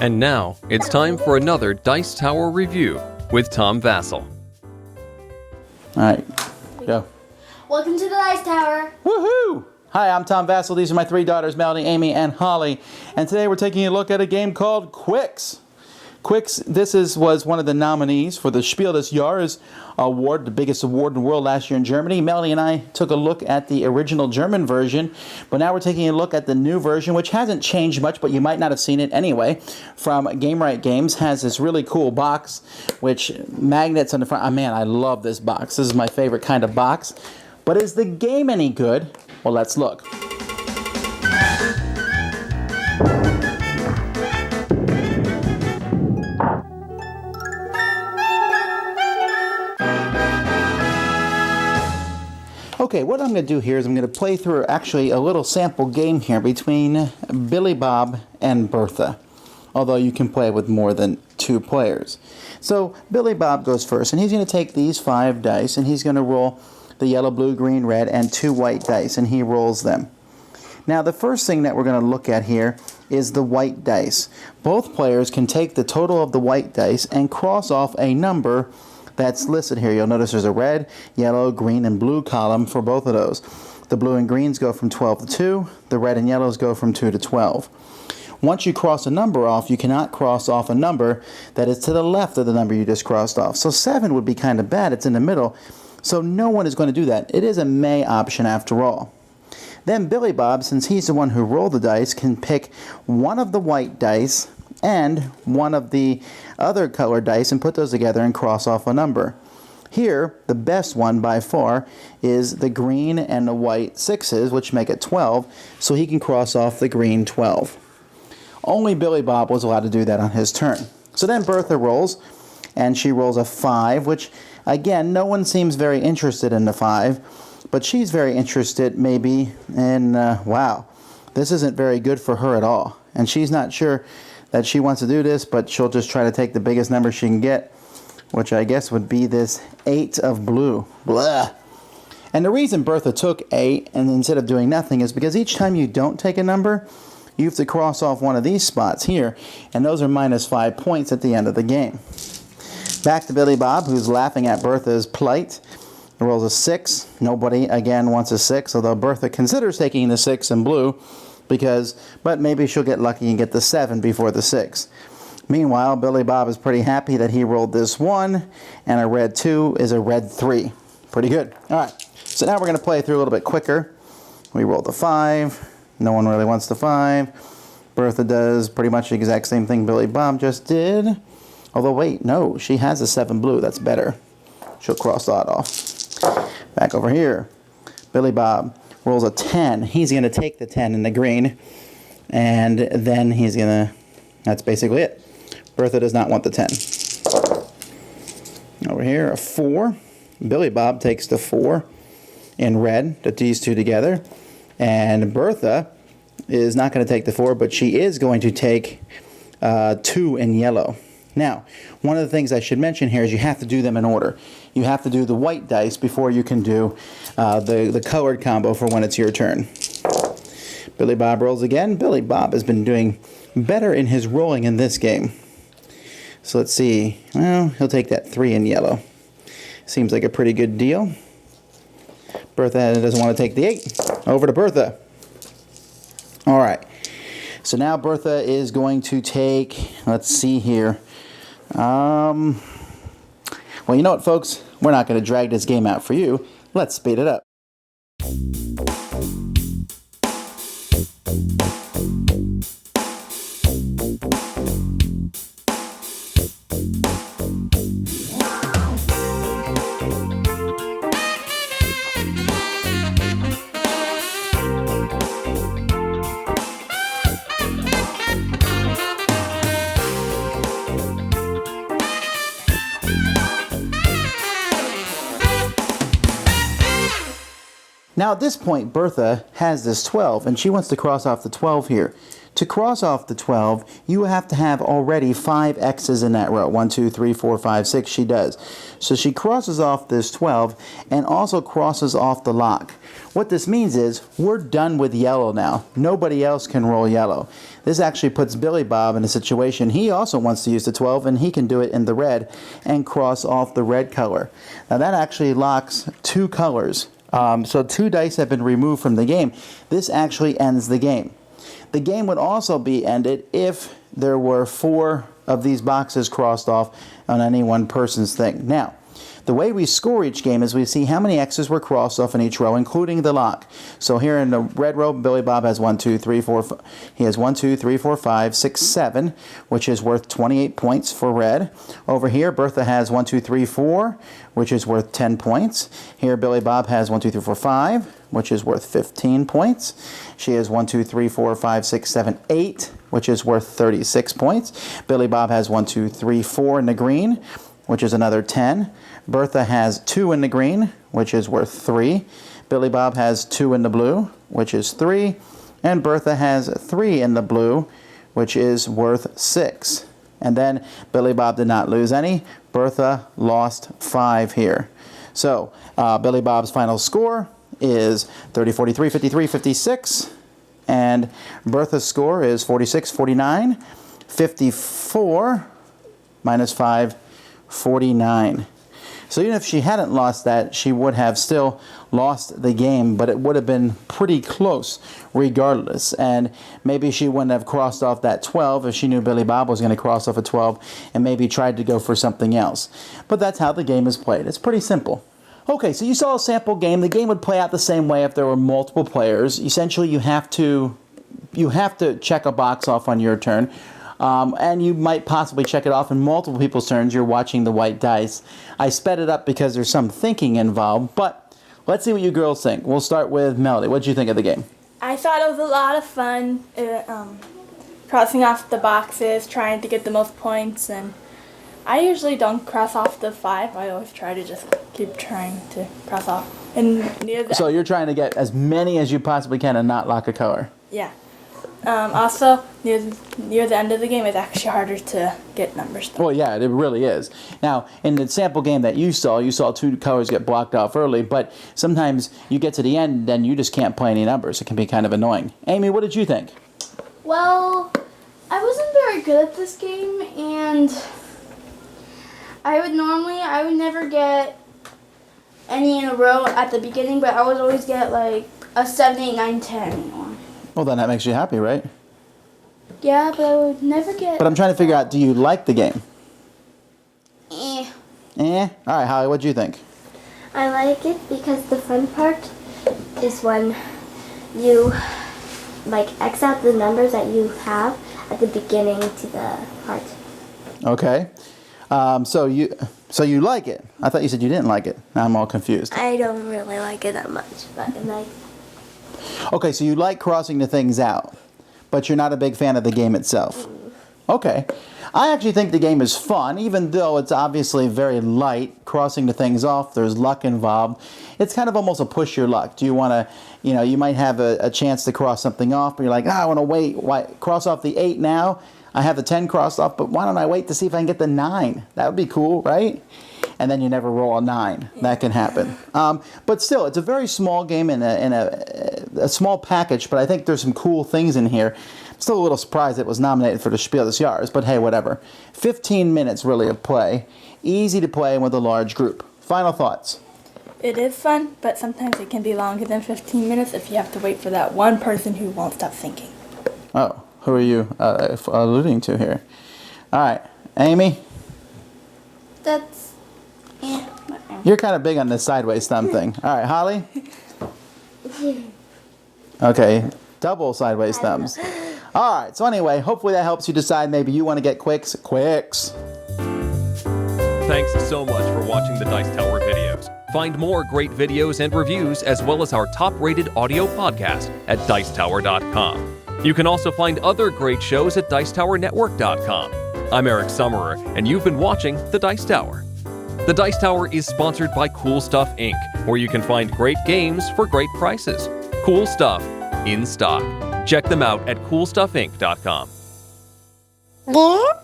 And now, it's time for another Dice Tower review with Tom Vasel. Alright, go. Welcome to the Dice Tower. Woohoo! Hi, I'm Tom Vasel. These are my three daughters, Melanie, Amy, and Holly. And today we're taking a look at a game called Qwixx. Qwixx, this was one of the nominees for the Spiel des Jahres award, the biggest award in the world last year in Germany. Melanie and I took a look at the original German version, but now we're taking a look at the new version, which hasn't changed much, but you might not have seen it anyway, from Gamewright Games. Has this really cool box, which magnets on the front. Oh, man, I love this box. This is my favorite kind of box. But is the game any good? Well, let's look. Okay, what I'm going to do here is I'm going to play through actually a little sample game here between Billy Bob and Bertha, although you can play with more than two players. So Billy Bob goes first, and he's going to take these 5 dice, and he's going to roll the yellow, blue, green, red, and 2 white dice, and he rolls them. Now the first thing that we're going to look at here is the white dice. Both players can take the total of the white dice and cross off a number that's listed here. You'll notice there's a red, yellow, green, and blue column for both of those. The blue and greens go from 12 to 2. The red and yellows go from 2 to 12. Once you cross a number off, you cannot cross off a number that is to the left of the number you just crossed off. So 7 would be kind of bad. It's in the middle. So no one is going to do that. It is a may option after all. Then Billy Bob, since he's the one who rolled the dice, can pick one of the white dice and one of the other colored dice and put those together and cross off a number. Here, the best one by far is the green and the white 6s, which make it 12, so he can cross off the green 12. Only Billy Bob was allowed to do that on his turn. So then Bertha rolls, and she rolls a 5, which, again, no one seems very interested in the 5, but she's very interested maybe in, wow, this isn't very good for her at all. And she's not sure that she wants to do this, but she'll just try to take the biggest number she can get, which I guess would be this 8 of blue. Blah. And the reason Bertha took 8 and instead of doing nothing is because each time you don't take a number, you have to cross off one of these spots here, and those are minus 5 points at the end of the game. Back to Billy Bob, who's laughing at Bertha's plight. He rolls a 6. Nobody, again, wants a 6, although Bertha considers taking the 6 in blue, but maybe she'll get lucky and get the 7 before the 6. Meanwhile, Billy Bob is pretty happy that he rolled this 1, and a red 2 is a red 3. Pretty good. All right, so now we're going to play through a little bit quicker. We rolled a 5. No one really wants the 5. Bertha does pretty much the exact same thing Billy Bob just did. Although, wait, no, she has a 7 blue. That's better. She'll cross that off. Back over here, Billy Bob rolls a 10. He's going to take the 10 in the green, and then he's going to, that's basically it. Bertha does not want the 10. Over here, a 4. Billy Bob takes the 4 in red, put these two together, and Bertha is not going to take the 4, but she is going to take 2 in yellow. Now, one of the things I should mention here is you have to do them in order. You have to do the white dice before you can do the colored combo for when it's your turn. Billy Bob rolls again. Billy Bob has been doing better in his rolling in this game. So let's see. Well, he'll take that 3 in yellow. Seems like a pretty good deal. Bertha doesn't want to take the 8. Over to Bertha. All right. So now Bertha is going to take, let's see here. Well, you know what, folks? We're not going to drag this game out for you. Let's speed it up. Now at this point, Bertha has this 12, and she wants to cross off the 12 here. To cross off the 12, you have to have already 5 X's in that row. 1, 2, 3, 4, 5, 6, she does. So she crosses off this 12 and also crosses off the lock. What this means is we're done with yellow now. Nobody else can roll yellow. This actually puts Billy Bob in a situation he also wants to use the 12, and he can do it in the red and cross off the red color. Now that actually locks 2 colors. So 2 dice have been removed from the game. This actually ends the game. The game would also be ended if there were 4 of these boxes crossed off on any one person's thing. Now, the way we score each game is we see how many X's were crossed off in each row, including the lock. So here in the red row, Billy Bob has 1, 2, 3, 4, he has 1, 2, 3, 4, 5, 6, 7, which is worth 28 points for red. Over here, Bertha has 1, 2, 3, 4, which is worth 10 points. Here, Billy Bob has 1, 2, 3, 4, 5, which is worth 15 points. She has 1, 2, 3, 4, 5, 6, 7, 8, which is worth 36 points. Billy Bob has 1, 2, 3, 4 in the green, which is another 10. Bertha has 2 in the green, which is worth 3. Billy Bob has 2 in the blue, which is 3. And Bertha has 3 in the blue, which is worth 6. And then Billy Bob did not lose any. Bertha lost 5 here. So Billy Bob's final score is 30, 43, 53, 56. And Bertha's score is 46, 49, 54, minus 5, 49. So even if she hadn't lost that, she would have still lost the game, but it would have been pretty close regardless. And maybe she wouldn't have crossed off that 12 if she knew Billy Bob was going to cross off a 12 and maybe tried to go for something else. But that's how the game is played. It's pretty simple. Okay, so you saw a sample game. The game would play out the same way if there were multiple players. Essentially, you have to check a box off on your turn. And you might possibly check it off in multiple people's turns. You're watching the white dice. I sped it up because there's some thinking involved, but let's see what you girls think. We'll start with Melody. What did you think of the game? I thought it was a lot of fun, crossing off the boxes, trying to get the most points, and I usually don't cross off the 5. I always try to just keep trying to cross off. And so you're trying to get as many as you possibly can and not lock a color? Yeah. Also, near the end of the game, it's actually harder to get numbers. Well, yeah, it really is. Now, in the sample game that you saw 2 colors get blocked off early, but sometimes you get to the end and you just can't play any numbers. It can be kind of annoying. Amy, what did you think? Well, I wasn't very good at this game, and I would never get any in a row at the beginning, but I would always get like a 7, 8, 9, 10. Well, then that makes you happy, right? Yeah, but I would never get... But I'm trying to figure out, do you like the game? Eh. Eh? All right, Holly, what do you think? I like it because the fun part is when you X out the numbers that you have at the beginning to the part. Okay. So you like it. I thought you said you didn't like it. Now I'm all confused. I don't really like it that much, but I like. Okay, so you like crossing the things out, but you're not a big fan of the game itself. Okay. I actually think the game is fun, even though it's obviously very light. Crossing the things off, there's luck involved. It's kind of almost a push your luck. Do you want to, you might have a chance to cross something off, but you're like, I want to wait. Why cross off the 8 now? I have the 10 crossed off, but why don't I wait to see if I can get the 9? That would be cool, right? And then you never roll a 9. That can happen. But still, it's a very small game in a small package, but I think there's some cool things in here. I'm still a little surprised it was nominated for the Spiel des Jahres, but hey, whatever. 15 minutes, really, of play. Easy to play with a large group. Final thoughts? It is fun, but sometimes it can be longer than 15 minutes if you have to wait for that one person who won't stop thinking. Oh, who are you alluding to here? All right, Amy? That's... You're kind of big on this sideways thumb thing. All right, Holly? Okay, double sideways thumbs. All right, so anyway, hopefully that helps you decide maybe you want to get Qwixx. Qwixx. Thanks so much for watching the Dice Tower videos. Find more great videos and reviews as well as our top-rated audio podcast at Dicetower.com. You can also find other great shows at Dicetowernetwork.com. I'm Eric Summerer, and you've been watching The Dice Tower. The Dice Tower is sponsored by Cool Stuff Inc., where you can find great games for great prices. Cool stuff in stock. Check them out at coolstuffinc.com. Yeah.